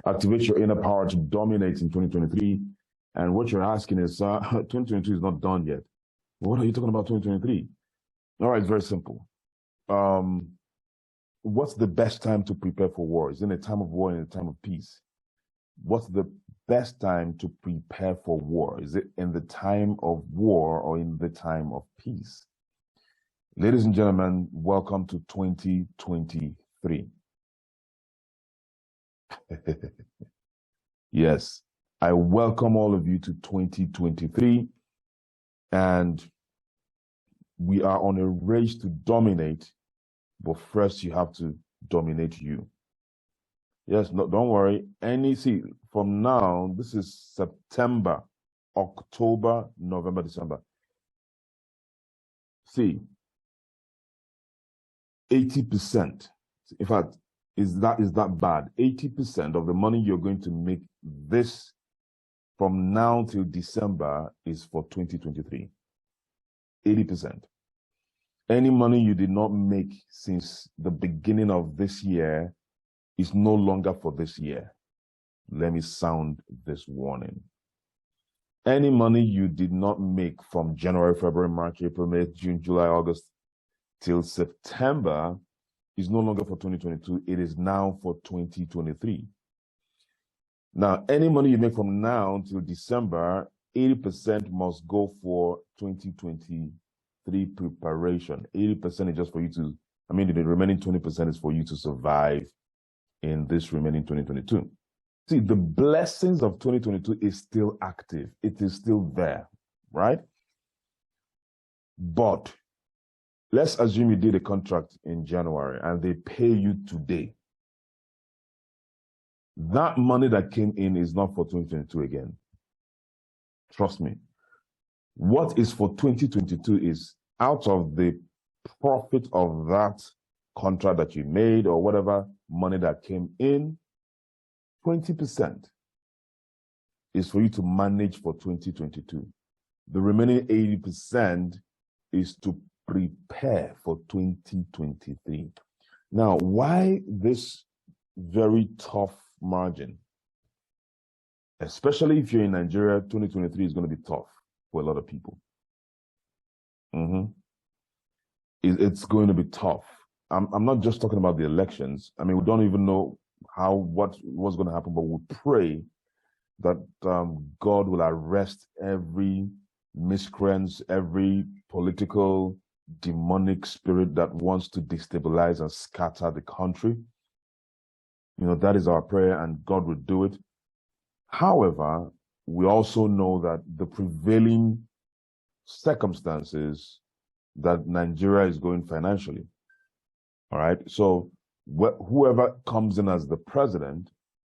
activate your inner power to dominate in 2023. And what you're asking is, 2022 is not done yet. What are you talking about 2023? All right, it's very simple. What's the best time to prepare for war? Is it in a time of war, in a time of peace? What's the best time to prepare for war? Is it in the time of war or in the time of peace? Ladies and gentlemen, welcome to 2023. Yes, I welcome all of you to 2023. And we are on a race to dominate, but first you have to dominate you. Yes, no, don't worry. From now, this is September, October, November, December. See, 80%, in fact, is that bad? 80% of the money you're going to make this from now till December is for 2023. 80%. Any money you did not make since the beginning of this year is no longer for this year. Let me sound this warning. Any money you did not make from January, February, March, April, May, June, July, August till September is no longer for 2022. It is now for 2023. Now, any money you make from now till December, 80% must go for 2023 preparation. 80% is just for you to, the remaining 20% is for you to survive in this remaining 2022. See, the blessings of 2022 is still active. It is still there, right? But let's assume you did a contract in January and they pay you today. That money that came in is not for 2022 again. Trust me. What is for 2022 is out of the profit of that contract that you made or whatever money that came in, 20% is for you to manage for 2022. The remaining 80% is to prepare for 2023. Now, why this very tough margin? Especially if you're in Nigeria, 2023 is going to be tough for a lot of people. It's going to be tough. I'm not just talking about the elections. We don't even know what's going to happen, but we pray that God will arrest every miscreant, every political demonic spirit that wants to destabilize and scatter the country. That is our prayer, and God will do it. However, we also know that the prevailing circumstances that Nigeria is going financially. All right. So whoever comes in as the president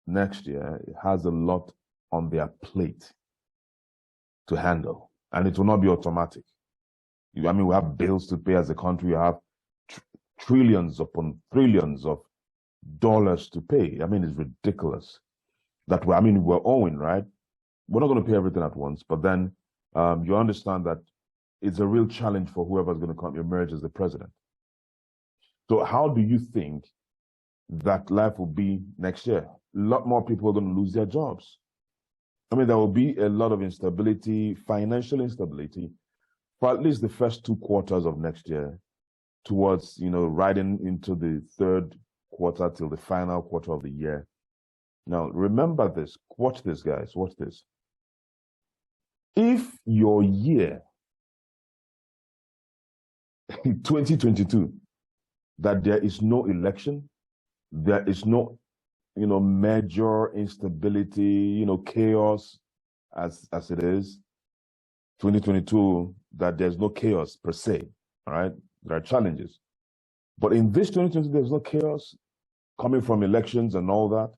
next year has a lot on their plate to handle, and it will not be automatic. We have bills to pay as a country. We have trillions upon trillions of dollars to pay. It's ridiculous that we're owing, right? We're not going to pay everything at once, but then you understand that it's a real challenge for whoever's going to emerge as the president. So how do you think that life will be next year? A lot more people are going to lose their jobs. There will be a lot of instability, financial instability, for at least the first 2 quarters of next year, towards, riding into the third quarter till the final quarter of the year. Now, remember this. Watch this, guys. Watch this. If your year, 2022, that there is no election, there is no, major instability, chaos as it is, 2022, that there's no chaos per se, all right? There are challenges. But in this 2022, there's no chaos coming from elections and all that,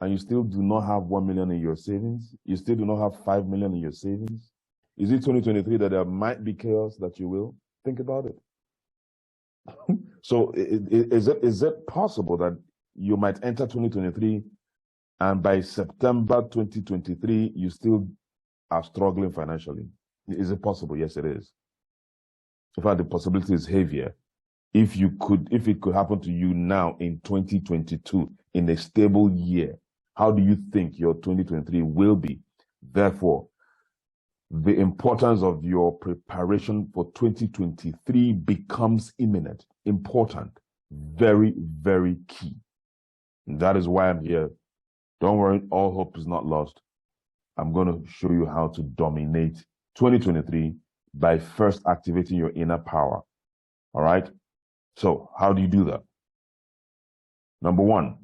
and you still do not have 1 million in your savings, you still do not have 5 million in your savings. Is it 2023 that there might be chaos that you will? Think about it. So is it possible that you might enter 2023 and by September 2023, you still are struggling financially? Is it possible? Yes, it is. In fact, the possibility is heavier. If it could happen to you now in 2022, in a stable year, How do you think your 2023 will be? Therefore, the importance of your preparation for 2023 becomes imminent, important, very, very key. And that is why I'm here. Don't worry, all hope is not lost. I'm going to show you how to dominate 2023 by first activating your inner power. All right? So how do you do that? Number one,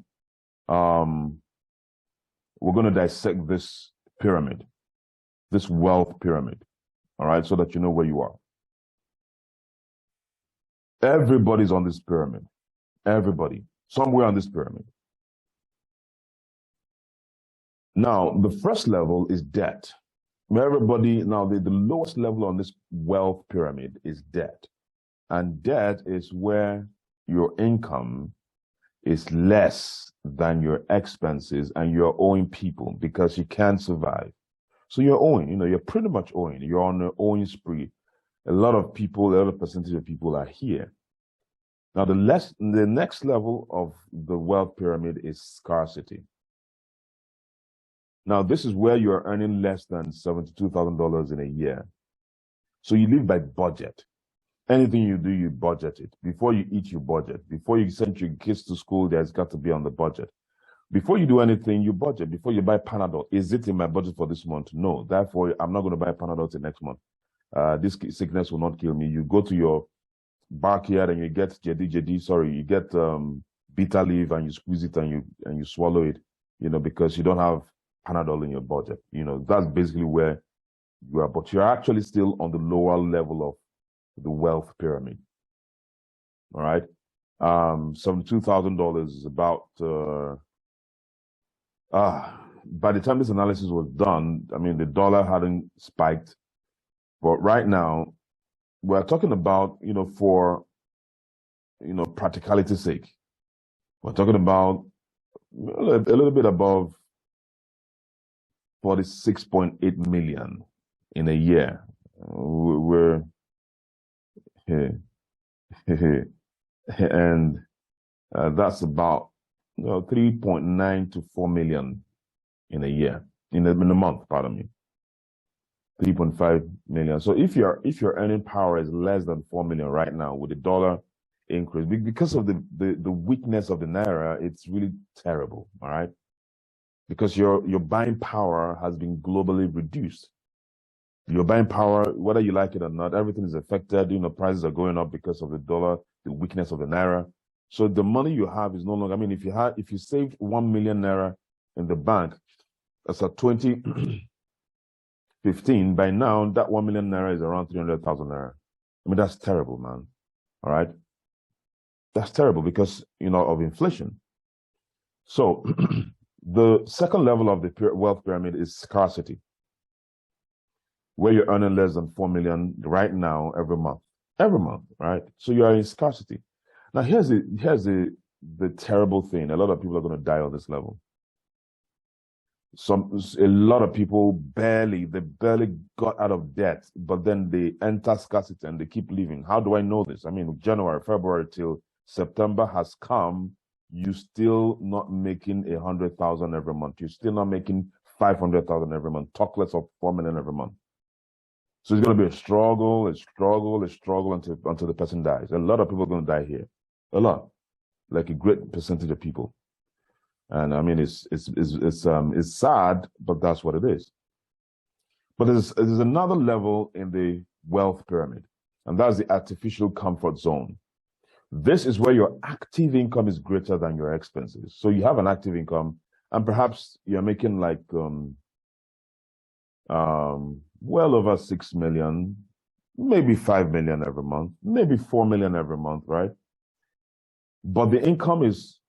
we're going to dissect this pyramid, this wealth pyramid, all right, so that you know where you are. Everybody's on this pyramid. Everybody, somewhere on this pyramid. Now, the first level is debt. Everybody, now the lowest level on this wealth pyramid is debt. And debt is where your income is less than your expenses and you're owing people because you can't survive. So you're owing, you're pretty much owing. You're on an owing spree. A lot of people, a lot of percentage of people are here. Now, the next level of the wealth pyramid is scarcity. Now, this is where you're earning less than $72,000 in a year. So you live by budget. Anything you do, you budget it. Before you eat, you budget. Before you send your kids to school, there's got to be on the budget. Before you do anything, you budget. Before you buy Panadol, is it in my budget for this month? No. Therefore, I'm not going to buy Panadol till next month. This sickness will not kill me. You go to your backyard and you get you get bitter leaf and you squeeze it and you swallow it, because you don't have Panadol in your budget. That's basically where you are. But you're actually still on the lower level of the wealth pyramid. All right. $72,000 is about by the time this analysis was done, I mean the dollar hadn't spiked. But right now, we're talking about, for practicality's sake, we're talking about a little bit above 46.8 million in a year. We're and that's about 3.9 to 4 million in a year, in a month, pardon me. 3.5 million. So if your earning power is less than 4 million right now with the dollar increase, because of the weakness of the naira, it's really terrible. All right, because your buying power has been globally reduced. Your buying power, whether you like it or not, everything is affected. Prices are going up because of the dollar, the weakness of the naira. So the money you have is no longer. I mean, if you saved 1 million naira in the bank, as at 2015, by now that 1 million naira is around 300,000 naira. I mean, that's terrible, man. All right, that's terrible because of inflation. So the second level of the wealth pyramid is scarcity, where you're earning less than 4 million right now every month, right? So you are in scarcity. Now here's the terrible thing. A lot of people are going to die on this level. A lot of people barely got out of debt, but then they enter scarcity and they keep living. How do I know this? I mean, January, February till September has come. You still not making 100,000 every month. You're still not making 500,000 every month. Talk less of 4 million every month. So it's going to be a struggle until the person dies. A lot of people are going to die here. A lot, like a great percentage of people. And I mean, it's sad, but that's what it is. But there's another level in the wealth pyramid, and that's the artificial comfort zone. This is where your active income is greater than your expenses. So you have an active income, and perhaps you're making like well over 6 million, maybe 5 million every month, maybe 4 million every month, right? But the income is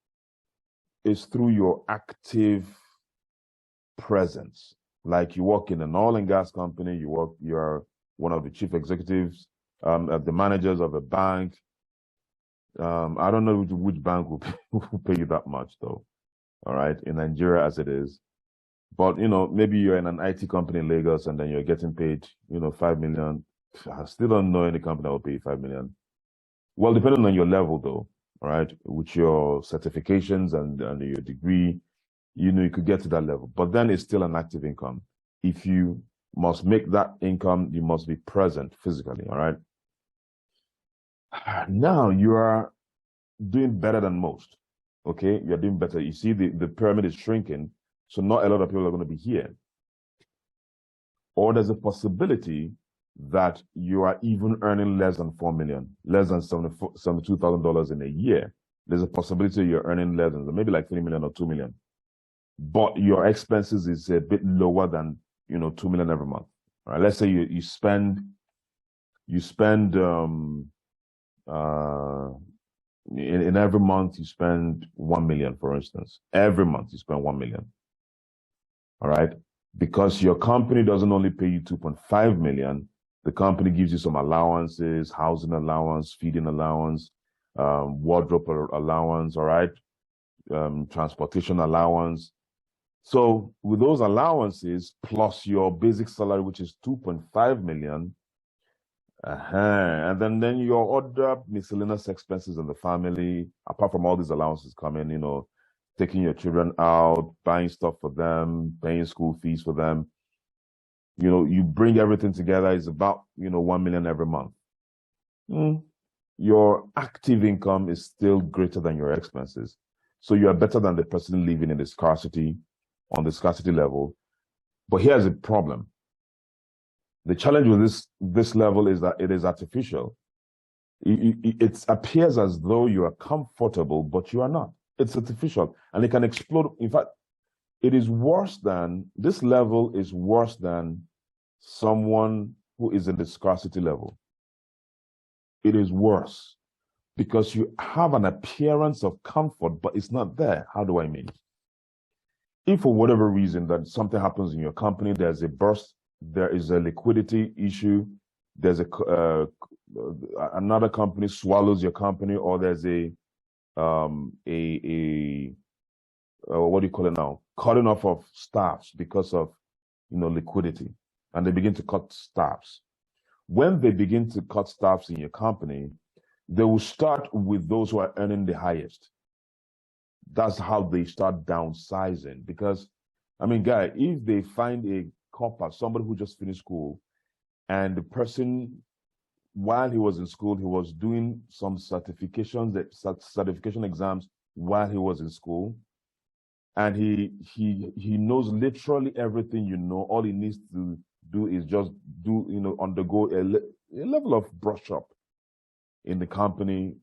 through your active presence. Like you work in an oil and gas company, you're one of the chief executives, the managers of a bank. I don't know which bank will pay you that much though. All right, in Nigeria as it is. But maybe you're in an IT company in Lagos and then you're getting paid, 5 million. I still don't know any company that will pay you 5 million. Well, depending on your level though, all right, with your certifications and your degree, you could get to that level, but then it's still an active income. If you must make that income, you must be present physically, all right? Now you are doing better than most, okay? You're doing better. You see the pyramid is shrinking, so not a lot of people are going to be here. Or there's a possibility that you are even earning less than 4 million, less than $72,000 in a year. There's a possibility you're earning less than maybe like 3 million or 2 million. But your expenses is a bit lower than 2 million every month. All right, let's say you spend in every month you spend 1 million, for instance. Every month you spend 1 million. All right, because your company doesn't only pay you 2.5 million. The company gives you some allowances, housing allowance, feeding allowance, wardrobe allowance. All right, transportation allowance. So with those allowances plus your basic salary, which is 2.5 million, and then your other miscellaneous expenses in the family, apart from all these allowances coming, taking your children out, buying stuff for them, paying school fees for them, you bring everything together, is about 1 million every month. Your active income is still greater than your expenses. So you are better than the person living in the scarcity, on the scarcity level. But here's the problem. The challenge with this level is that it is artificial. It appears as though you are comfortable, but you are not. It's artificial, and it can explode. In fact, this level is worse than someone who is in the scarcity level. It is worse because you have an appearance of comfort, but it's not there. How do I mean? If for whatever reason that something happens in your company, there's a burst, there is a liquidity issue, there's another company swallows your company, or there's what do you call it now? Cutting off of staffs because of liquidity, and they begin to cut staffs. When they begin to cut staffs in your company, they will start with those who are earning the highest. That's how they start downsizing. Because, guy, if they find a copper, somebody who just finished school, and the person, while he was in school, he was doing some certification exams while he was in school, and he knows literally everything all he needs to do is just undergo a level of brush up in the company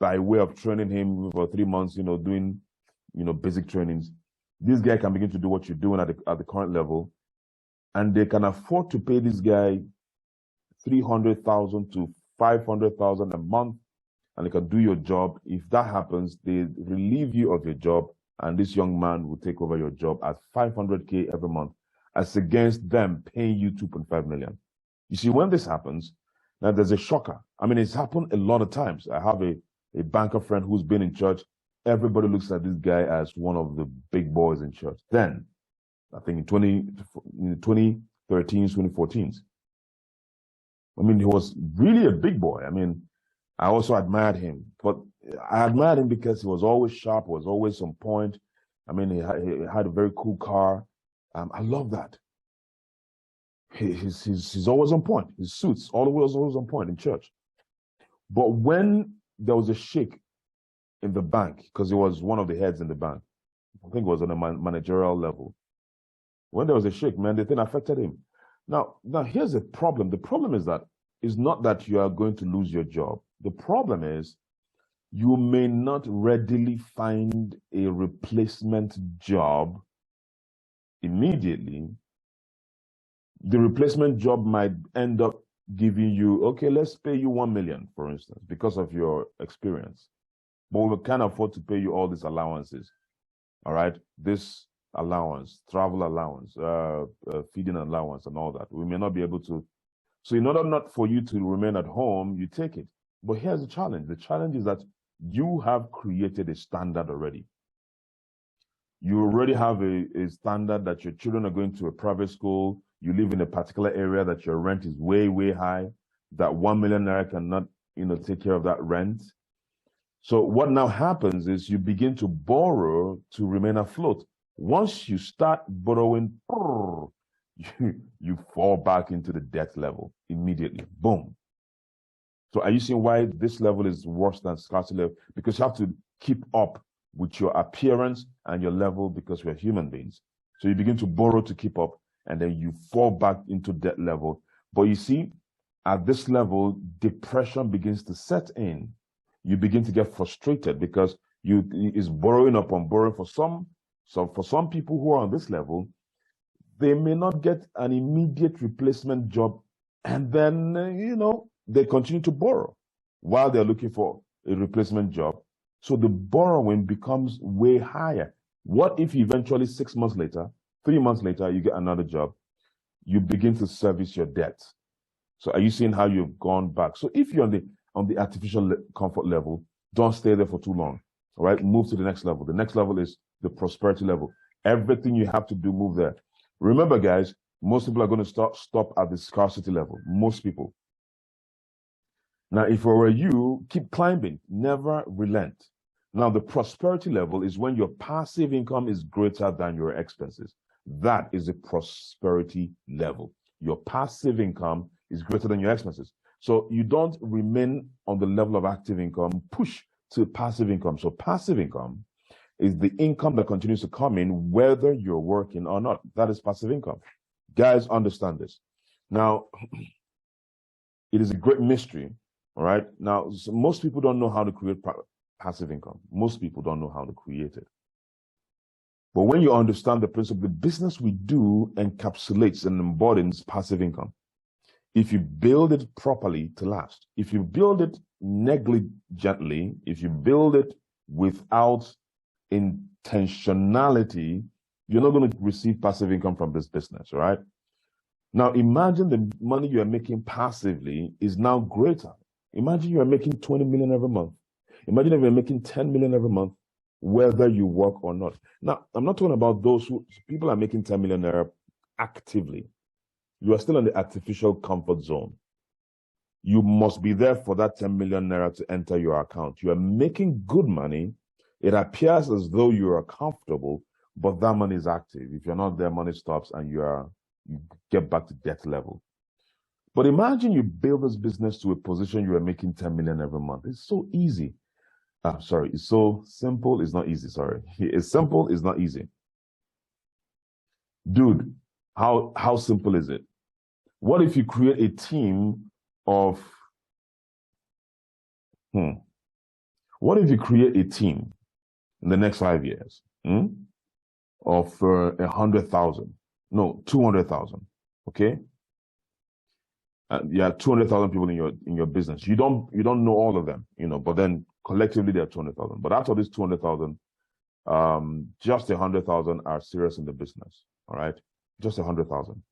by way of training him for 3 months, doing, basic trainings. This guy can begin to do what you're doing at the current level, and they can afford to pay this guy $300,000 to $500,000 a month, and they can do your job. If that happens, they relieve you of your job, and this young man will take over your job at $500K every month, as against them paying you 2.5 million. You see, when this happens, now there's a shocker. It's happened a lot of times. I have a banker friend who's been in church. Everybody looks at this guy as one of the big boys in church. Then, I think in 2013, 2014, he was really a big boy. I also admired him, but I admired him because he was always sharp, was always on point. He had a very cool car. I love that. He's always on point. His suits always on point in church. But when there was a shake in the bank, because he was one of the heads in the bank, I think it was on a managerial level. When there was a shake, man, the thing affected him. Now here's the problem. The problem is that it's not that you are going to lose your job. The problem is you may not readily find a replacement job immediately. The replacement job might end up giving you, okay, let's pay you 1 million, for instance, because of your experience. But we can't afford to pay you all these allowances. All right, this allowance, travel allowance, feeding allowance, and all that. We may not be able to. So in order not for you to remain at home, you take it. But here's the challenge. The challenge is that you have created a standard already. You already have a standard that your children are going to a private school. You live in a particular area that your rent is way, way high, that 1 million naira cannot, take care of that rent. So what now happens is you begin to borrow to remain afloat. Once you start borrowing, you fall back into the debt level immediately. Boom. So are you seeing why this level is worse than scarcity level? Because you have to keep up with your appearance and your level because we're human beings. So you begin to borrow to keep up, and then you fall back into debt level. But you see, at this level, depression begins to set in. You begin to get frustrated because is borrowing upon borrowing for some. So for some people who are on this level, they may not get an immediate replacement job, and then they continue to borrow while they're looking for a replacement job. So the borrowing becomes way higher. What if eventually 6 months later, 3 months later, you get another job, you begin to service your debts? So are you seeing how you've gone back? So if you're on the artificial comfort level, don't stay there for too long. All right, move to the next level. The next level is the prosperity level. Everything you have to do, move there. Remember, guys, most people are going to stop at the scarcity level. Most people. Now, if I were you, keep climbing, never relent. Now, the prosperity level is when your passive income is greater than your expenses. That is a prosperity level. Your passive income is greater than your expenses. So you don't remain on the level of active income, push to passive income. So passive income is the income that continues to come in whether you're working or not. That is passive income. Guys, understand this. Now, it is a great mystery, all right? Now, most people don't know how to create passive income. Most people don't know how to create it. But when you understand the principle, the business we do encapsulates and embodies passive income. If you build it properly to last, if you build it negligently, if you build it without intentionality, you're not going to receive passive income from this business, right? Now, imagine the money you are making passively is now greater. Imagine you are making 20 million every month. Imagine if you're making 10 million every month, whether you work or not. Now, I'm not talking about people are making 10 million naira actively. You are still in the artificial comfort zone. You must be there for that 10 million naira to enter your account. You are making good money. It appears as though you are comfortable, but that money is active. If you're not there, money stops and you get back to debt level. But imagine you build this business to a position you are making 10 million every month. It's so easy. It's so simple. It's not easy. Sorry. It's simple. It's not easy. Dude, how simple is it? What if you create a team of, what if you create a team in the next 5 years of 100,000? No, 200,000. Okay. 200,000 people in your business. You don't know all of them, but then collectively there are 200,000. But out of these 200,000, just 100,000 are serious in the business. All right, just 100,000,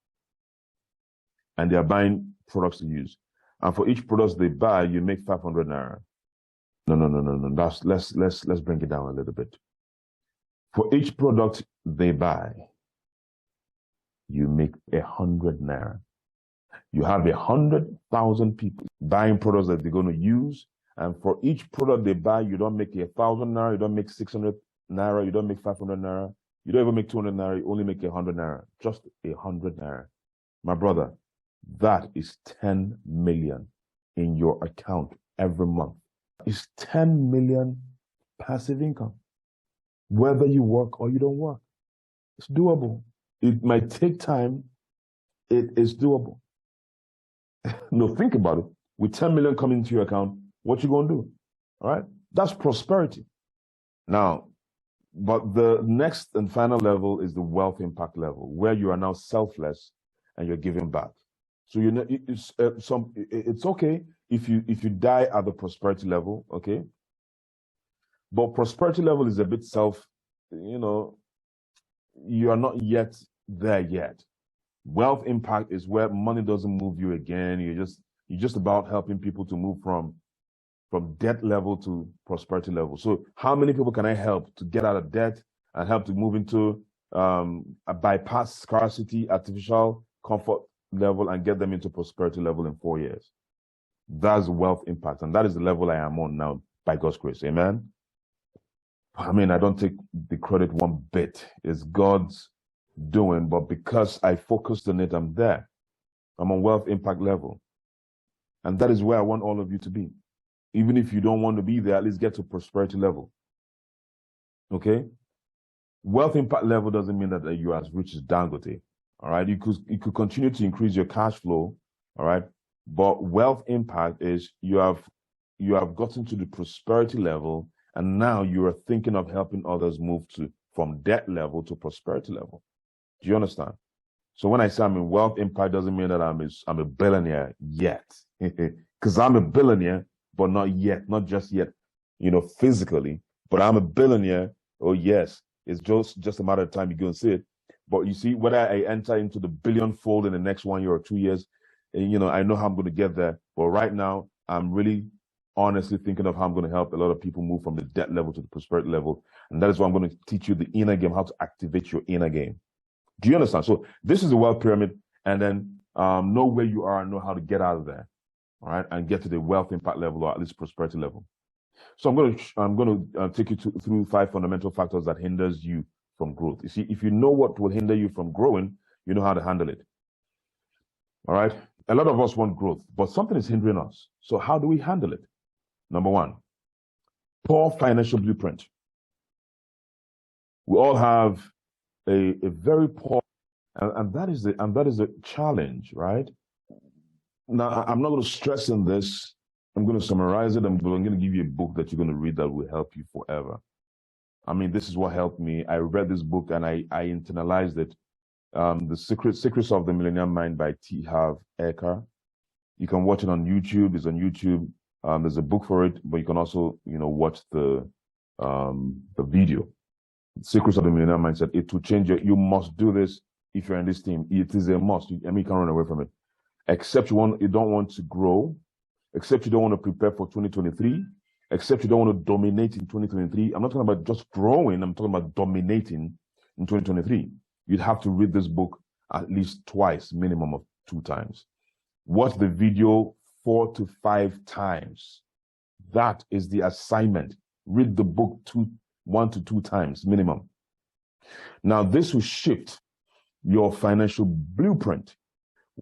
and they are buying products to use. And for each product they buy, you make 500 naira. No. Let's bring it down a little bit. For each product they buy, you make 100 naira. You have 100,000 people buying products that they're going to use, and for each product they buy, you don't make 1,000 naira, you don't make 600 naira, you don't make 500 naira, you don't even make 200 naira, you only make 100 naira, just 100 naira. My brother, that is 10 million in your account every month. It's 10 million passive income, whether you work or you don't work. It's doable. It might take time. It is doable. No, think about it. With 10 million coming into your account, what you going to do? All right? That's prosperity. Now, but the next and final level is the wealth impact level, where you are now selfless and you're giving back. So it's okay if you die at the prosperity level, okay? But prosperity level is a bit you are not yet there yet. Wealth impact is where money doesn't move you again. You're just about helping people to move from debt level to prosperity level. So how many people can I help to get out of debt and help to move into a bypass scarcity, artificial comfort level, and get them into prosperity level in 4 years? That's wealth impact. And that is the level I am on now by God's grace. Amen. I mean, I don't take the credit one bit. It's God's doing, but because I focused on it, I'm there. I'm on wealth impact level. And that is where I want all of you to be. Even if you don't want to be there, at least get to prosperity level. Okay? Wealth impact level doesn't mean that you're as rich as Dangote. All right? You could continue to increase your cash flow. All right? But wealth impact is you have gotten to the prosperity level, and now you are thinking of helping others move from debt level to prosperity level. Do you understand? So when I say I'm in wealth impact, doesn't mean that I'm a billionaire yet. Because I'm a billionaire, but not yet, not just yet, physically. But I'm a billionaire. Oh yes, it's just a matter of time you go and see it. But you see, whether I enter into the billion fold in the next 1 year or 2 years, I know how I'm going to get there. But right now, I'm really honestly thinking of how I'm going to help a lot of people move from the debt level to the prosperity level. And that is why I'm going to teach you the inner game, how to activate your inner game. Do you understand? So this is the wealth pyramid, and then know where you are and know how to get out of there, all right, and get to the wealth impact level, or at least prosperity level. So I'm going to take you through 5 fundamental factors that hinders you from growth. You see, if you know what will hinder you from growing, you know how to handle it. All right. A lot of us want growth, but something is hindering us. So how do we handle it? Number 1, poor financial blueprint. We all have a very poor, and that is a challenge, right? Now, I'm not going to stress on this. I'm going to summarize it. I'm going to give you a book that you're going to read that will help you forever. I mean, this is what helped me. I read this book and I internalized it. The Secrets of the Millionaire Mind by T. Harv Eker. You can watch it on YouTube. It's on YouTube. There's a book for it, but you can also, watch the video. Secrets of the Millionaire Mindset. It will change you must do this if you're in this team. It is a must. You can't run away from it. Except you don't want to grow, except you don't want to prepare for 2023, except you don't want to dominate in 2023. I'm not talking about just growing, I'm talking about dominating in 2023. You'd have to read this book at least twice, minimum of 2 times. Watch the video 4 to 5 times. That is the assignment. Read the book 1 to 2 times minimum. Now, this will shift your financial blueprint.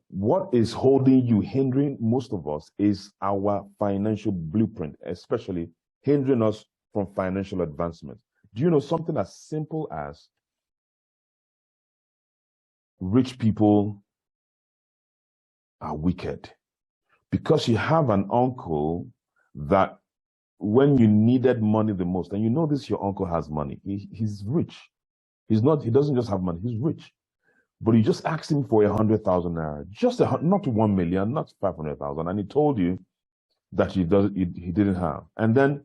What is holding you, hindering most of us, is our financial blueprint, especially hindering us from financial advancement. Do you know something as simple as rich people are wicked? Because you have an uncle that when you needed money the most, and you know this, your uncle has money. He's rich. He doesn't just have money, he's rich. But you just asked him for 100,000 naira, just not 1 million, not 500,000, and he told you that he didn't have. And then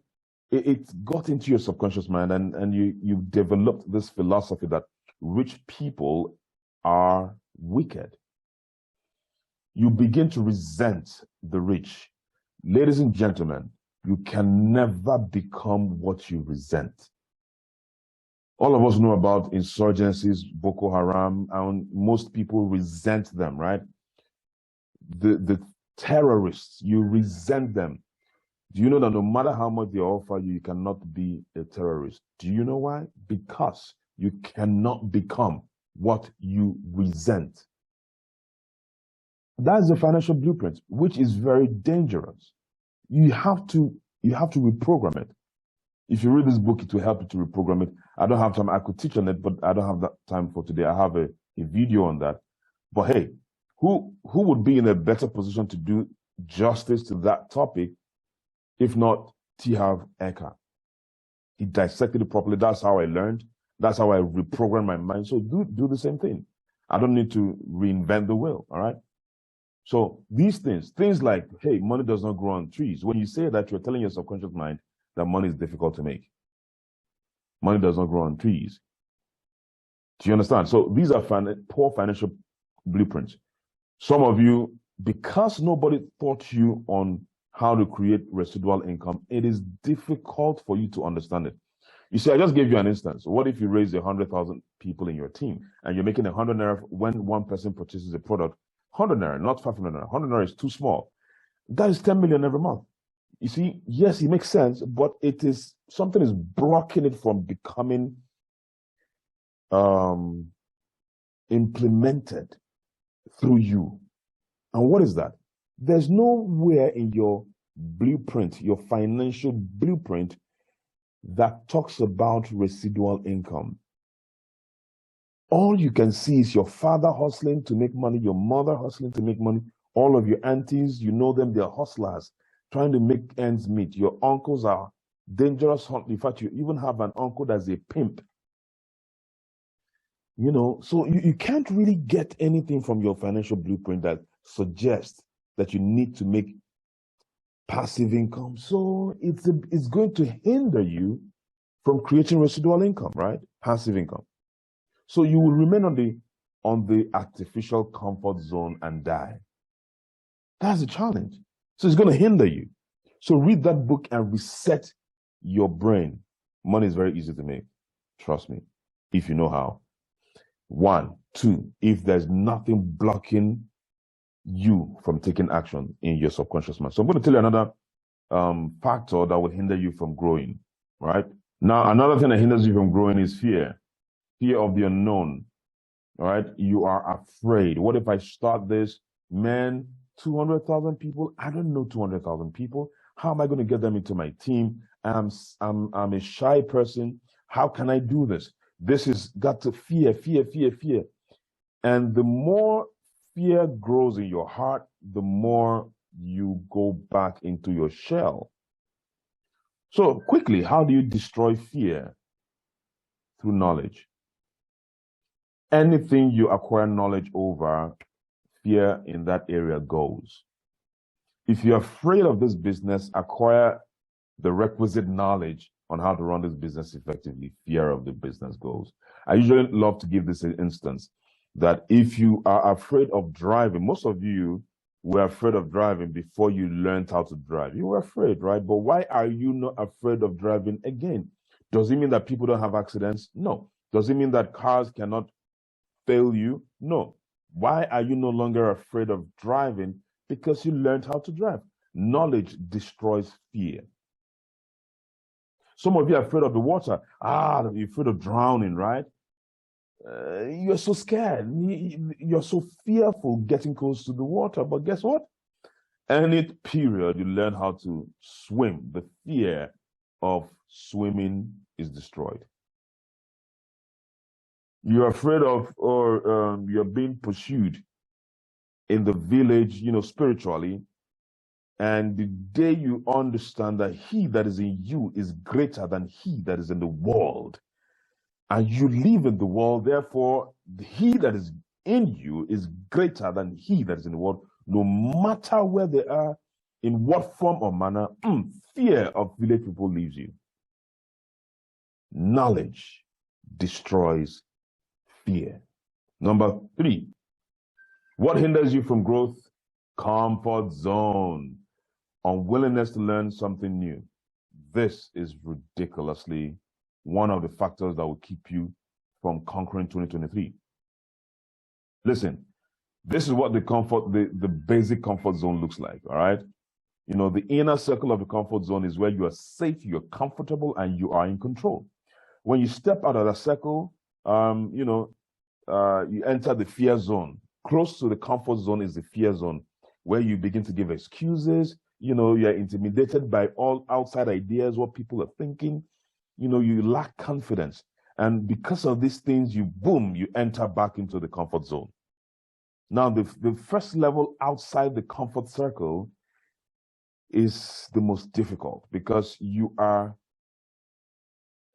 it got into your subconscious mind, and you developed this philosophy that rich people are wicked. You begin to resent the rich. Ladies and gentlemen, you can never become what you resent. All of us know about insurgencies, Boko Haram, and most people resent them, right? The terrorists, you resent them. Do you know that no matter how much they offer you, you cannot be a terrorist? Do you know why? Because you cannot become what you resent. That's the financial blueprint, which is very dangerous. You have to reprogram it. If you read this book, it will help you to reprogram it. I don't have time. I could teach on it, but I don't have that time for today. I have a video on that. But hey, who would be in a better position to do justice to that topic if not T. Harv Eker? He dissected it properly. That's how I learned. That's how I reprogrammed my mind. So do the same thing. I don't need to reinvent the wheel, all right? So these things like, hey, money does not grow on trees. When you say that, you're telling your subconscious mind that money is difficult to make. Money does not grow on trees. Do you understand? So these are poor financial blueprints. Some of you, because nobody taught you on how to create residual income, it is difficult for you to understand it. You see, I just gave you an instance. What if you raise 100,000 people in your team and you're making 100 naira when one person purchases a product? 100 naira, not 500 naira. 100 naira is too small. That is 10 million every month. You see, yes, it makes sense, but it is something is blocking it from becoming implemented through you. And what is that? There's nowhere in your blueprint, your financial blueprint, that talks about residual income. All you can see is your father hustling to make money, your mother hustling to make money, all of your aunties, you know them, they're hustlers trying to make ends meet. Your uncles are dangerous. In fact, you even have an uncle that's a pimp. You know, so you can't really get anything from your financial blueprint that suggests that you need to make passive income. So it's going to hinder you from creating residual income, right? Passive income. So you will remain on the artificial comfort zone and die. That's a challenge. So it's going to hinder you. So read that book and reset your brain. Money is very easy to make. Trust me, if you know how. 1, 2, if there's nothing blocking you from taking action in your subconscious mind. So I'm going to tell you another factor that will hinder you from growing, right? Now, another thing that hinders you from growing is fear. Fear of the unknown, all right? You are afraid. What if I start this? Man, 200,000 people? I don't know 200,000 people. How am I going to get them into my team? I'm a shy person. How can I do this? This has got to fear. And the more fear grows in your heart, the more you go back into your shell. So quickly, how do you destroy fear? Through knowledge. Anything you acquire knowledge over, fear in that area goes. If you're afraid of this business, acquire the requisite knowledge on how to run this business effectively. Fear of the business goes. I usually love to give this instance that if you are afraid of driving, most of you were afraid of driving before you learned how to drive. You were afraid, right? But why are you not afraid of driving again? Does it mean that people don't have accidents? No. Does it mean that cars cannot fail you? No. Why are you no longer afraid of driving? Because you learned how to drive. Knowledge destroys fear. Some of you are afraid of the water. You're afraid of drowning, right? You're so scared. You're so fearful getting close to the water. But guess what? Any period you learn how to swim, the fear of swimming is destroyed. You're afraid of, or you're being pursued in the village, spiritually. And the day you understand that he that is in you is greater than he that is in the world, and you live in the world, therefore, he that is in you is greater than he that is in the world, no matter where they are, in what form or manner, fear of village people leaves you. Knowledge destroys fear. Number 3, what hinders you from growth? Comfort zone. Unwillingness to learn something new. This is ridiculously one of the factors that will keep you from conquering 2023. Listen, this is what the basic comfort zone looks like, all right? The inner circle of the comfort zone is where you are safe, you're comfortable, and you are in control. When you step out of that circle, you enter the fear zone. Close to the comfort zone is the fear zone, where you begin to give excuses. You're intimidated by all outside ideas, what people are thinking. You lack confidence. And because of these things, you enter back into the comfort zone. Now, the first level outside the comfort circle is the most difficult because you are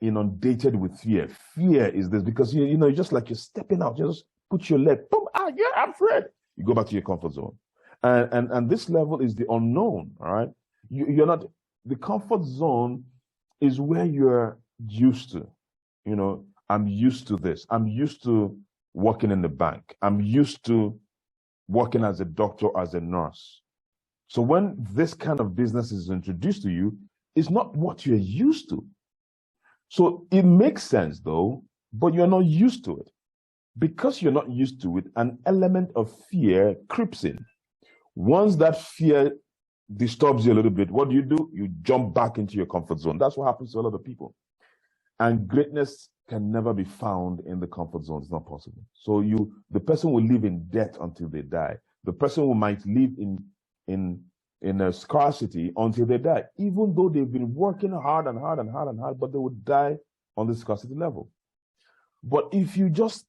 inundated with fear. Fear is this because, you're just like you're stepping out, just put your leg, boom, yeah, I'm afraid. You go back to your comfort zone. And this level is the unknown, all right? You're not, the comfort zone is where you're used to. I'm used to this. I'm used to working in the bank. I'm used to working as a doctor, as a nurse. So when this kind of business is introduced to you, it's not what you're used to. So it makes sense though, but you're not used to it. Because you're not used to it, an element of fear creeps in. Once that fear disturbs you a little bit, what do? You jump back into your comfort zone. That's what happens to a lot of people. And greatness can never be found in the comfort zone. It's not possible. So the person will live in debt until they die. The person who might live in a scarcity until they die, even though they've been working hard and hard and hard and hard, but they would die on the scarcity level. But if you just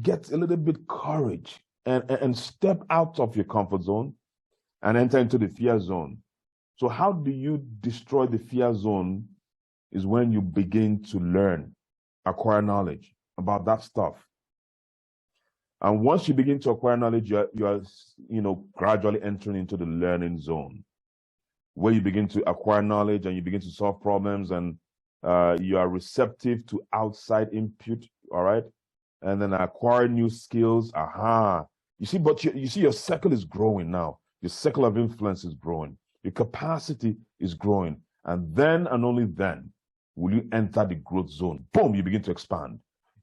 get a little bit courage and step out of your comfort zone and enter into the fear zone. So how do you destroy the fear zone? Is when you begin to learn, acquire knowledge about that stuff. And once you begin to acquire knowledge, you are gradually entering into the learning zone, where you begin to acquire knowledge and you begin to solve problems, and you are receptive to outside input, all right? And then acquire new skills. You see, but you see your circle is growing now. Your circle of influence is growing. Your capacity is growing. And then and only then will you enter the growth zone. Boom, you begin to expand.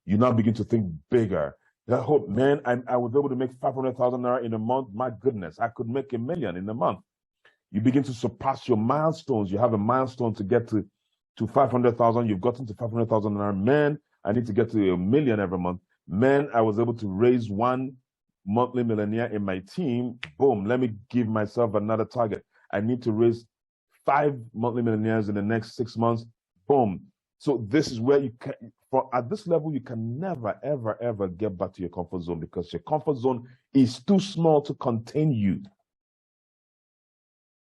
You now begin to think bigger. I hope, man, I was able to make 500,000 naira in a month. My goodness, I could make 1 million in a month. You begin to surpass your milestones. You have a milestone to get to 500,000. You've gotten to 500,000 naira. Man, I need to get to 1 million every month. Man, I was able to raise 1 monthly millionaire in my team. Boom, let me give myself another target. I need to raise 5 monthly millionaires in the next 6 months. Boom. So this is where you can, at this level, you can never, ever, ever get back to your comfort zone, because your comfort zone is too small to contain you.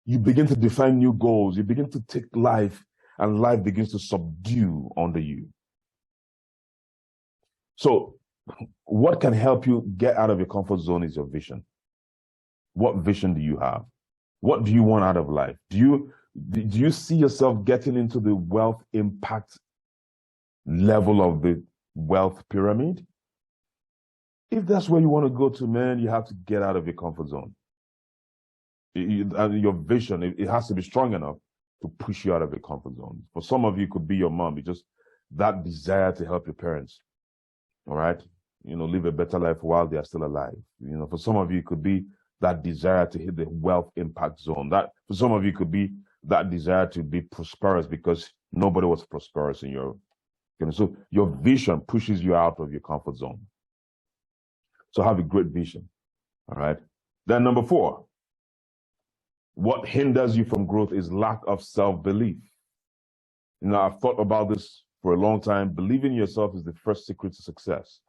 You begin to define new goals. You begin to take life, and life begins to subdue under you. So what can help you get out of your comfort zone is your vision. What vision do you have? What do you want out of life? Do you see yourself getting into the wealth impact level of the wealth pyramid? If that's where you want to go to, man, you have to get out of your comfort zone. Your vision, it has to be strong enough to push you out of your comfort zone. For some of you, it could be your mom. It's just that desire to help your parents, all right? Live a better life while they are still alive. For some of you, it could be that desire to hit the wealth impact zone. That for some of you could be that desire to be prosperous, because nobody was prosperous in your, so your vision pushes you out of your comfort zone. So have a great vision, all right? Then number 4, what hinders you from growth is lack of self-belief. I've thought about this for a long time. Believing in yourself is the first secret to success.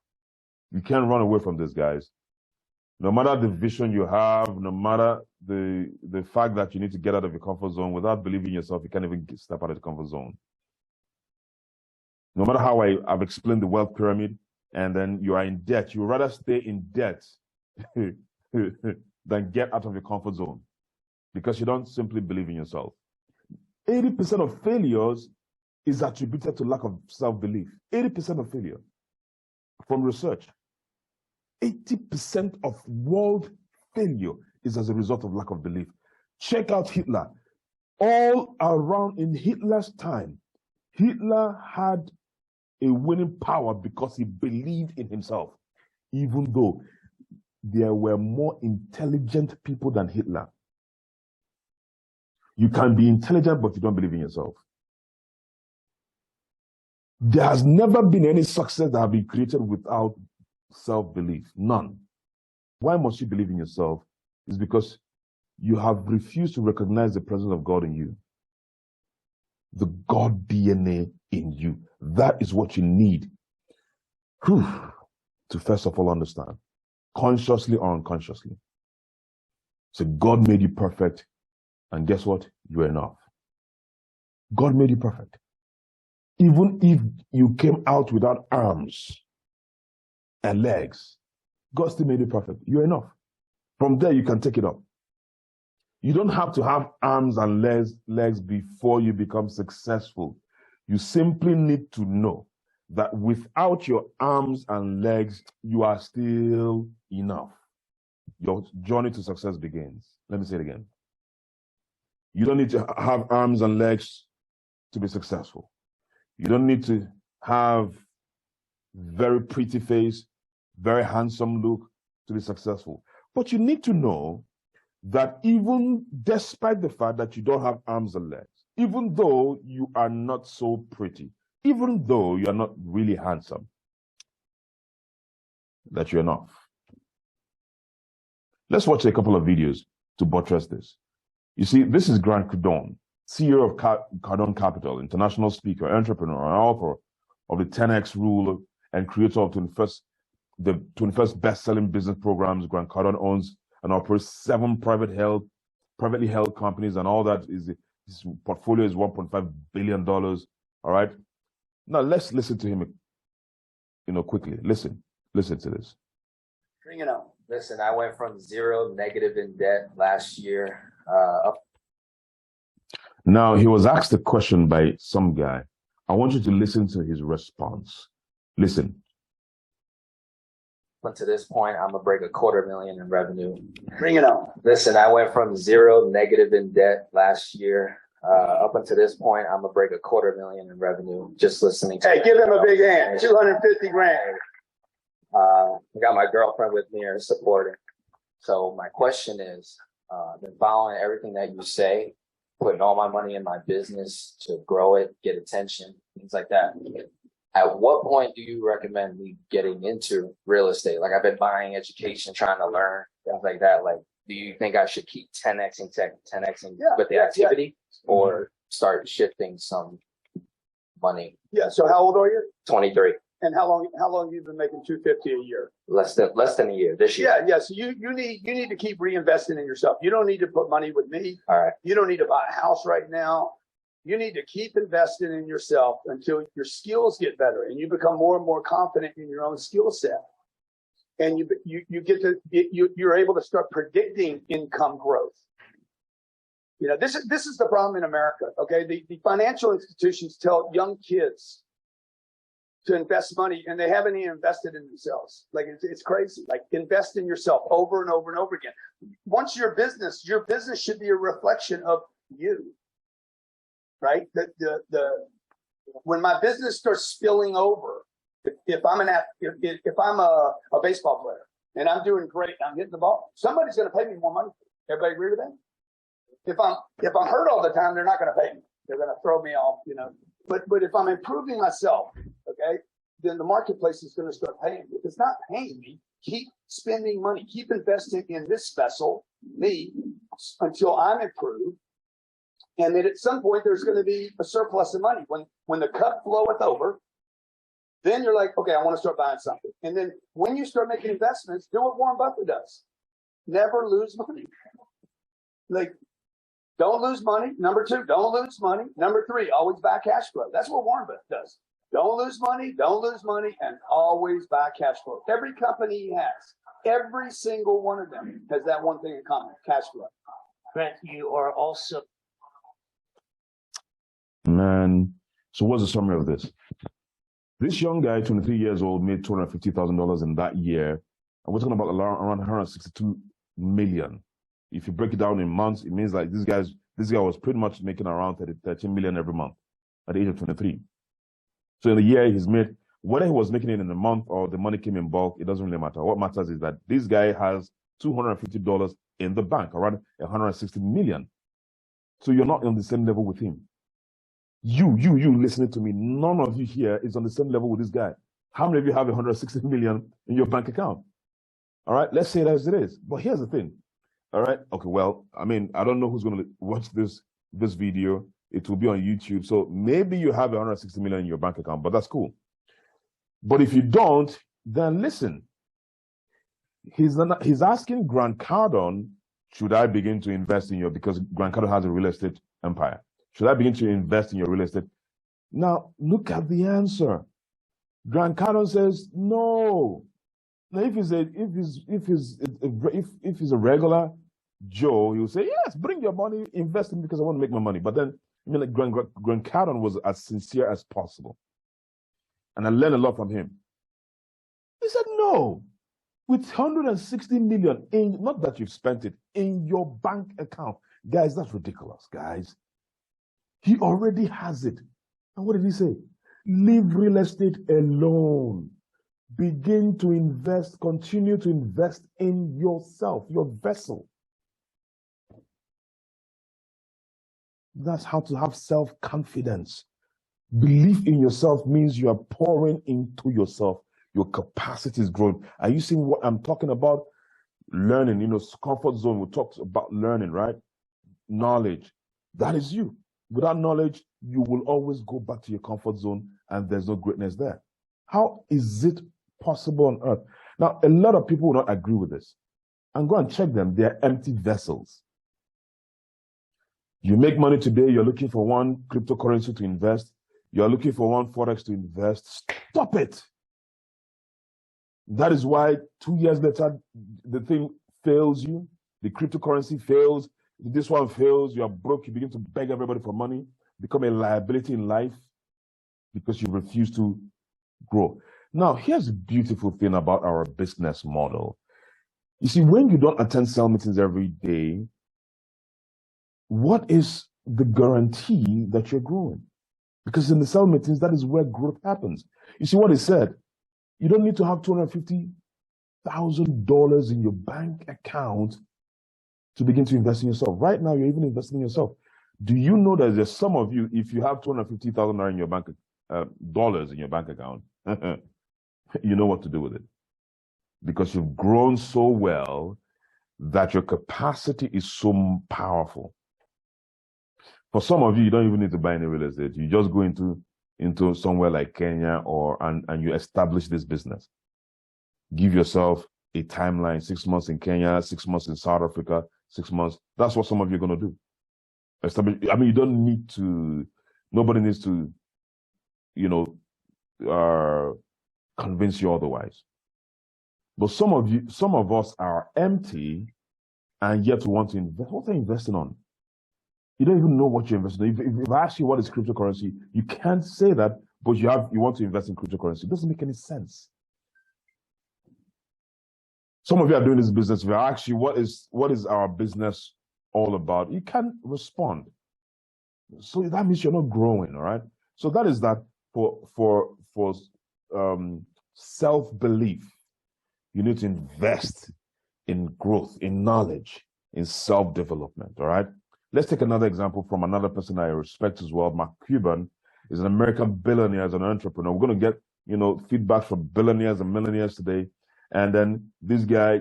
You can't run away from this, guys. No matter the vision you have, no matter the fact that you need to get out of your comfort zone, without believing in yourself, you can't even step out of the comfort zone. No matter how I've explained the wealth pyramid, and then you are in debt, you would rather stay in debt than get out of your comfort zone, because you don't simply believe in yourself. 80% of failures is attributed to lack of self-belief. 80% of failure from research. 80% of world failure is as a result of lack of belief. Check out Hitler. All around in Hitler's time, Hitler had a winning power because he believed in himself, even though there were more intelligent people than Hitler. You can be intelligent, but you don't believe in yourself. There has never been any success that has been created without self-belief. None. Why must you believe in yourself? It's because you have refused to recognize the presence of God in you. The God DNA in you. That is what you need to first of all understand, consciously or unconsciously. So God made you perfect, and guess what? You're enough. God made you perfect. Even if you came out without arms and legs, God still made you perfect. You're enough. From there, you can take it up. You don't have to have arms and legs before you become successful. You simply need to know that without your arms and legs, you are still enough. Your journey to success begins. Let me say it again. You don't need to have arms and legs to be successful. You don't need to have very pretty face, very handsome look to be successful. But you need to know that even despite the fact that you don't have arms and legs, even though you are not so pretty, even though you are not really handsome, that you're enough. Let's watch a couple of videos to buttress this. You see, this is Grant Cardone, CEO of Cardone Capital, international speaker, entrepreneur, and author of the 10X Rule and creator of the 21st best-selling business programs. Grant Cardone owns and operates 7 privately held companies, and all that is his portfolio is $1.5 billion. All right. Now let's listen to him, quickly. Listen to this. Bring it on. Listen, I went from zero negative in debt last year up. Now, he was asked a question by some guy. I want you to listen to his response. Listen. To this point, I'm gonna break $250,000 in revenue. Bring it on. Listen, I went from zero negative in debt last year up until this point. I'm gonna break $250,000 in revenue. Just listening to. Hey, give him a big hand. 250 grand. I got my girlfriend with me here supporting. So my question is, been following everything that you say, putting all my money in my business to grow it, get attention, things like that. At what point do you recommend me getting into real estate? Like, I've been buying education, trying to learn, things like that. Like, do you think I should keep 10xing with the activity or start shifting some money? Yeah. So how old are you? 23. And how long have you been making 250 a year? Less than a year this year. Yeah. So you need to keep reinvesting in yourself. You don't need to put money with me. All right. You don't need to buy a house right now. You need to keep investing in yourself until your skills get better and you become more and more confident in your own skill set. And you're able to start predicting income growth. This is the problem in America. Okay. The financial institutions tell young kids to invest money and they haven't even invested in themselves. Like, it's crazy. Like, invest in yourself over and over and over again. Once your business should be a reflection of you. Right? When my business starts spilling over, if I'm a baseball player and I'm doing great, I'm hitting the ball, somebody's going to pay me more money. Everybody agree with that? If I'm hurt all the time, they're not going to pay me. They're going to throw me off, But if I'm improving myself, okay, then the marketplace is going to start paying me. If it's not paying me, keep spending money, keep investing in this vessel, me, until I'm improved. And then at some point, there's going to be a surplus of money. When the cup floweth over, then you're like, okay, I want to start buying something. And then when you start making investments, do what Warren Buffett does. Never lose money. Like, don't lose money. Number 2, don't lose money. Number 3, always buy cash flow. That's what Warren Buffett does. Don't lose money, and always buy cash flow. Every company he has, every single one of them has that one thing in common, cash flow. Grant, you are also... Man, so what's the summary of this? This young guy, 23 years old, made $250,000 in that year. And we're talking about around 162 million. If you break it down in months, it means like this guy was pretty much making around 13 million every month at the age of 23. So in the year he's made, whether he was making it in a month or the money came in bulk, it doesn't really matter. What matters is that this guy has $250 in the bank, around 160 million. So you're not on the same level with him. You listening to me, none of you here is on the same level with this guy. How many of you have 160 million in your bank account? All right, let's say it as it is. But here's the thing. All right, okay, well, I mean, I don't know who's going to watch this video. It will be on YouTube. So maybe you have 160 million in your bank account, but that's cool. But if you don't, then listen. He's asking Grant Cardone, should I begin to invest in because Grant Cardone has a real estate empire. Should I begin to invest in your real estate? Now, look at the answer. Grant Cardone says no. Now, if he's a regular Joe, he'll say, yes, bring your money, invest in it because I want to make my money. But then, Grant Cardone was as sincere as possible. And I learned a lot from him. He said, no, with 160 million, not that you've spent it, in your bank account. Guys, that's ridiculous, guys. He already has it. And what did he say? Leave real estate alone. Begin to invest, continue to invest in yourself, your vessel. That's how to have self-confidence. Belief in yourself means you are pouring into yourself. Your capacity is growing. Are you seeing what I'm talking about? Learning, comfort zone. We talked about learning, right? Knowledge. That is you. Without knowledge, you will always go back to your comfort zone and there's no greatness there. How is it possible on earth? Now, a lot of people will not agree with this. And go and check them. They're empty vessels. You make money today, you're looking for one cryptocurrency to invest. You're looking for one Forex to invest. Stop it. That is why 2 years later, the thing fails you. The cryptocurrency fails. This one fails. You are broke. You begin to beg everybody for money. Become a liability in life because you refuse to grow. Now, here's the beautiful thing about our business model. You see, when you don't attend sales meetings every day, what is the guarantee that you're growing? Because in the sales meetings, that is where growth happens. You see what he said? You don't need to have $250,000 in your bank account to begin to invest in yourself. Right now, you're even investing in yourself. Do you know that there's some of you, if you have $250,000 in your bank, dollars in your bank account, you know what to do with it? Because you've grown so well that your capacity is so powerful. For some of you, you don't even need to buy any real estate. You just go into somewhere like Kenya and you establish this business. Give yourself a timeline, 6 months in Kenya, 6 months in South Africa, 6 months. That's what some of you are going to do. You don't need to, nobody needs to, convince you otherwise. But some of us are empty and yet we want to invest. What are you investing on? You don't even know what you're investing in. If I ask you what is cryptocurrency, you can't say that, but you want to invest in cryptocurrency. It doesn't make any sense. Some of you are doing this business. If I ask you what is our business all about, you can't respond. So that means you're not growing, all right? So that is that for self-belief. You need to invest in growth, in knowledge, in self-development, all right? Let's take another example from another person I respect as well. Mark Cuban is an American billionaire as an entrepreneur. We're going to get, feedback from billionaires and millionaires today. And then this guy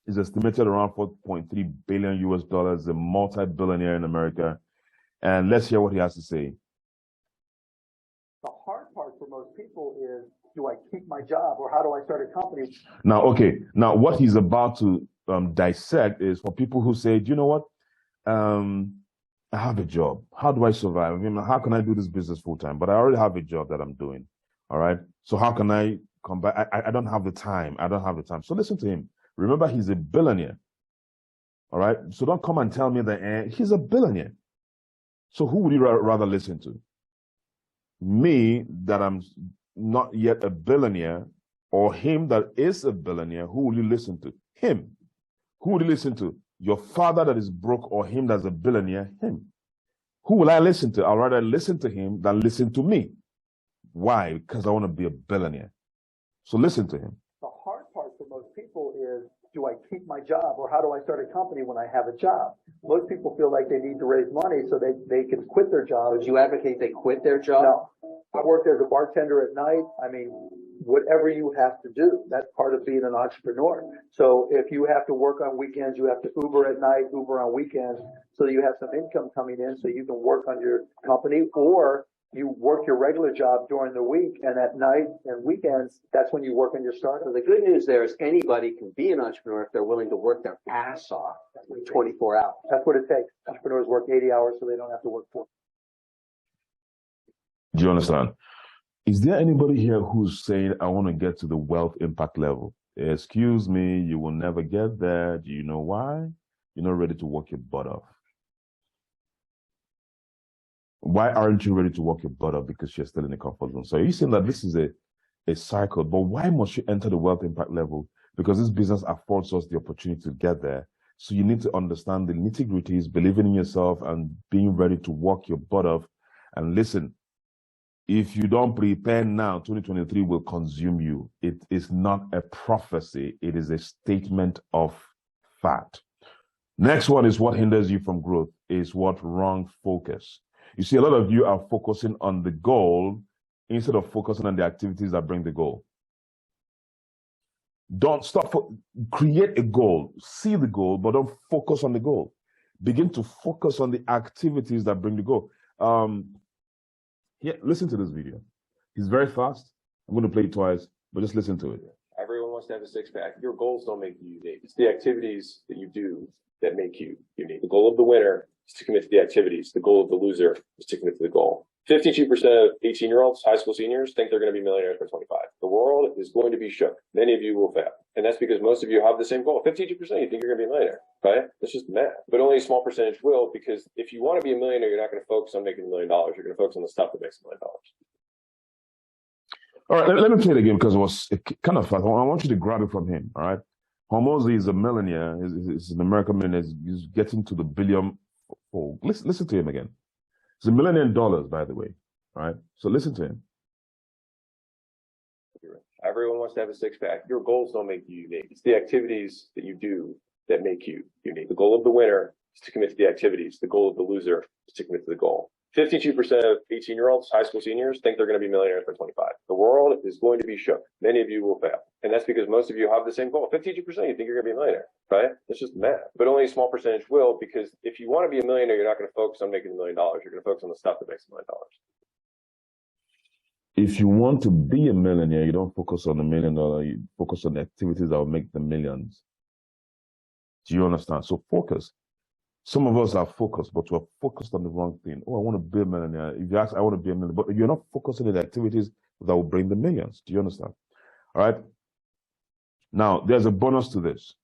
is estimated around $4.3 billion US, a multi-billionaire in America. And let's hear what he has to say. The hard part for most people is, do I keep my job or how do I start a company? Now, what he's about to dissect is for people who say, do you know what? I have a job. How do I survive? How can I do this business full time? But I already have a job that I'm doing. All right. So how can I come back? I don't have the time. So listen to him. Remember, he's a billionaire. All right. So don't come and tell me that he's a billionaire. So who would you rather listen to? Me, that I'm not yet a billionaire, or him that is a billionaire? Who will you listen to? Him. Who would you listen to? Your father that is broke or him that's a billionaire? Him. Who will I listen to? I'd rather listen to him than listen to me. Why? Because I want to be a billionaire. So listen to him. The hard part for most people is, do I keep my job or how do I start a company when I have a job? Most people feel like they need to raise money so they can quit their job. Would you advocate they quit their job? No. I worked as a bartender at night. Whatever you have to do, that's part of being an entrepreneur. So if you have to work on weekends, you have to Uber at night, Uber on weekends, so that you have some income coming in so you can work on your company, or you work your regular job during the week, and at night and weekends, that's when you work on your startup. So the good news there is anybody can be an entrepreneur if they're willing to work their ass off 24 hours. That's what it takes. Entrepreneurs work 80 hours so they don't have to work 40. Do you understand? Is there anybody here who's saying, I want to get to the wealth impact level? Excuse me, you will never get there. Do you know why? You're not ready to work your butt off. Why aren't you ready to work your butt off? Because you're still in the comfort zone. So you're saying that this is a cycle, but why must you enter the wealth impact level? Because this business affords us the opportunity to get there. So you need to understand the nitty-gritties, believing in yourself and being ready to work your butt off. And listen, if you don't prepare now, 2023 will consume you. It is not a prophecy. It is a statement of fact. Next one is what hinders you from growth is what? Wrong focus. You see, a lot of you are focusing on the goal instead of focusing on the activities that bring the goal. Don't stop. Create a goal. See the goal, but don't focus on the goal. Begin to focus on the activities that bring the goal. Listen to this video. He's very fast. I'm going to play it twice, but just listen to it. Everyone wants to have a six-pack. Your goals don't make you unique. It's the activities that you do that make you unique. The goal of the winner is to commit to the activities. The goal of the loser is to commit to the goal. 52% of 18-year-olds, high school seniors, think they're going to be millionaires by 25. The world is going to be shook. Many of you will fail. And that's because most of you have the same goal. 52%, you think you're going to be a millionaire, right? That's just math. But only a small percentage will, because if you want to be a millionaire, you're not going to focus on making $1 million. You're going to focus on the stuff that makes $1 million. All right, let me play it again because it was kind of fast. I want you to grab it from him, all right? Hormozi is a millionaire. He's an American millionaire. He's getting to the billion. Listen to him again. He's $1 million, by the way, all right? So listen to him. Everyone wants to have a six-pack. Your goals don't make you unique. It's the activities that you do that make you unique. The goal of the winner is to commit to the activities. The goal of the loser is to commit to the goal. 52% of 18-year-olds, high school seniors, think they're going to be millionaires by 25. The world is going to be shook. Many of you will fail. And that's because most of you have the same goal. 52%, you think you're going to be a millionaire, right? That's just math. But only a small percentage will, because if you want to be a millionaire, you're not going to focus on making $1 million. You're going to focus on the stuff that makes $1 million. If you want to be a millionaire, you don't focus on $1 million. You focus on the activities that will make the millions. Do you understand? So focus. Some of us are focused, but we're focused on the wrong thing. Oh, I want to be a millionaire. If you ask, I want to be a millionaire, but you're not focusing on the activities that will bring the millions. Do you understand? All right. Now, there's a bonus to this.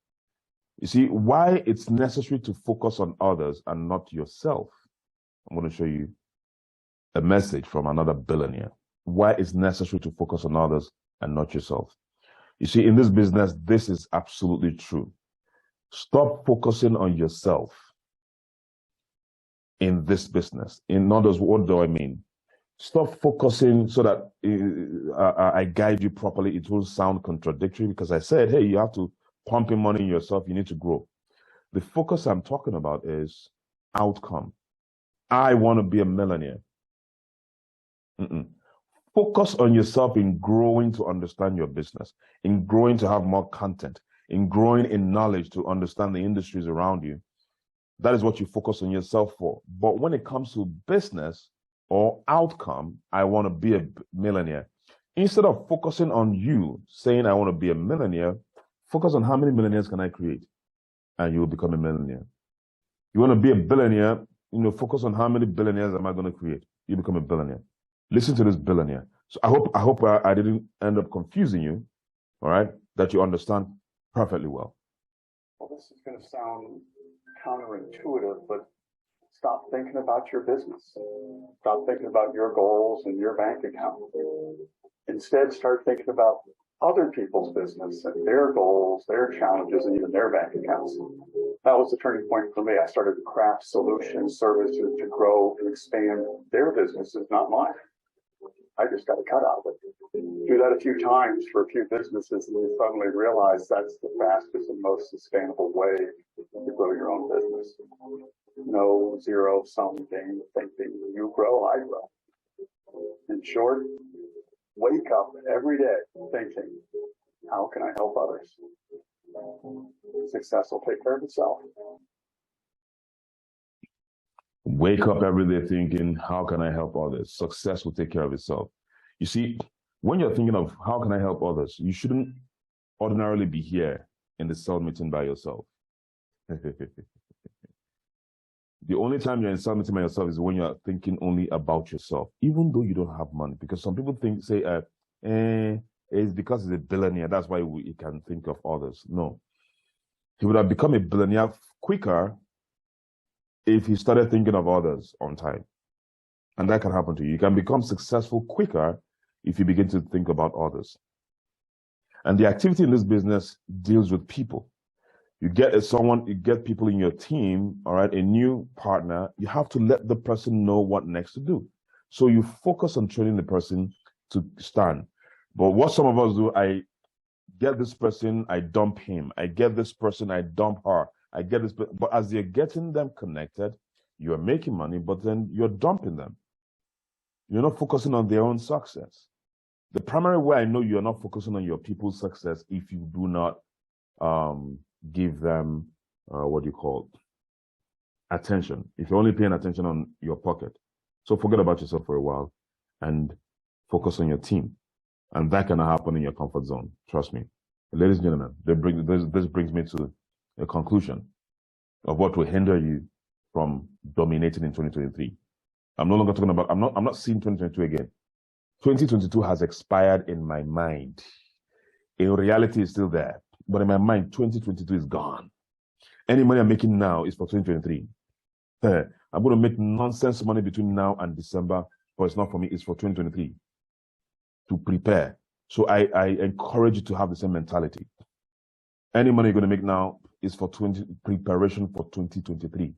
You see, why it's necessary to focus on others and not yourself. I'm going to show you a message from another billionaire. Why it's necessary to focus on others and not yourself. You see, in this business, this is absolutely true. Stop focusing on yourself in this business. In others, what do I mean? Stop focusing so that I guide you properly. It will sound contradictory because I said, hey, you have to pump in money in yourself. You need to grow. The focus I'm talking about is outcome. I want to be a millionaire. Focus on yourself in growing to understand your business, in growing to have more content, in growing in knowledge to understand the industries around you. That is what you focus on yourself for. But when it comes to business or outcome, I want to be a millionaire. Instead of focusing on you saying, I want to be a millionaire, focus on how many millionaires can I create? And you will become a millionaire. You want to be a billionaire, focus on how many billionaires am I going to create? You become a billionaire. Listen to this billionaire. So I hope I didn't end up confusing you, all right? That you understand perfectly well. Well, this is going to sound counterintuitive, but stop thinking about your business. Stop thinking about your goals and your bank account. Instead, start thinking about other people's business and their goals, their challenges, and even their bank accounts. That was the turning point for me. I started to craft solutions, services to grow and expand their businesses, not mine. I just got a cut out of it. Do that a few times for a few businesses, and you suddenly realize that's the fastest and most sustainable way to grow your own business. No zero-sum game thinking. You grow, I grow. In short, wake up every day thinking, how can I help others? Success will take care of itself. Wake up every day thinking, how can I help others? Success will take care of itself. You see, when you're thinking of how can I help others, you shouldn't ordinarily be here in the cell meeting by yourself. The only time you're in cell meeting by yourself is when you're thinking only about yourself, even though you don't have money. Because some people say, it's because he's a billionaire, that's why he can think of others. No. He would have become a billionaire quicker if he started thinking of others on time. And that can happen to you. You can become successful quicker if you begin to think about others. And the activity in this business deals with people. You get people in your team, all right, a new partner, you have to let the person know what next to do. So you focus on training the person to stand. But what some of us do, I get this person, I dump him. I get this person, I dump her. I get this, but as you're getting them connected, you're making money, but then you're dumping them. You're not focusing on their own success. The primary way I know you're not focusing on your people's success if you do not give them attention. If you're only paying attention on your pocket. So forget about yourself for a while and focus on your team. And that cannot happen in your comfort zone. Trust me. Ladies and gentlemen, this brings me to a conclusion of what will hinder you from dominating in 2023. I'm no longer talking about, I'm not seeing 2022 again. 2022 has expired in my mind. In reality, it's still there. But in my mind, 2022 is gone. Any money I'm making now is for 2023. I'm going to make nonsense money between now and December, but it's not for me, it's for 2023 to prepare. So I encourage you to have the same mentality. Any money you're going to make now is for preparation for 2023.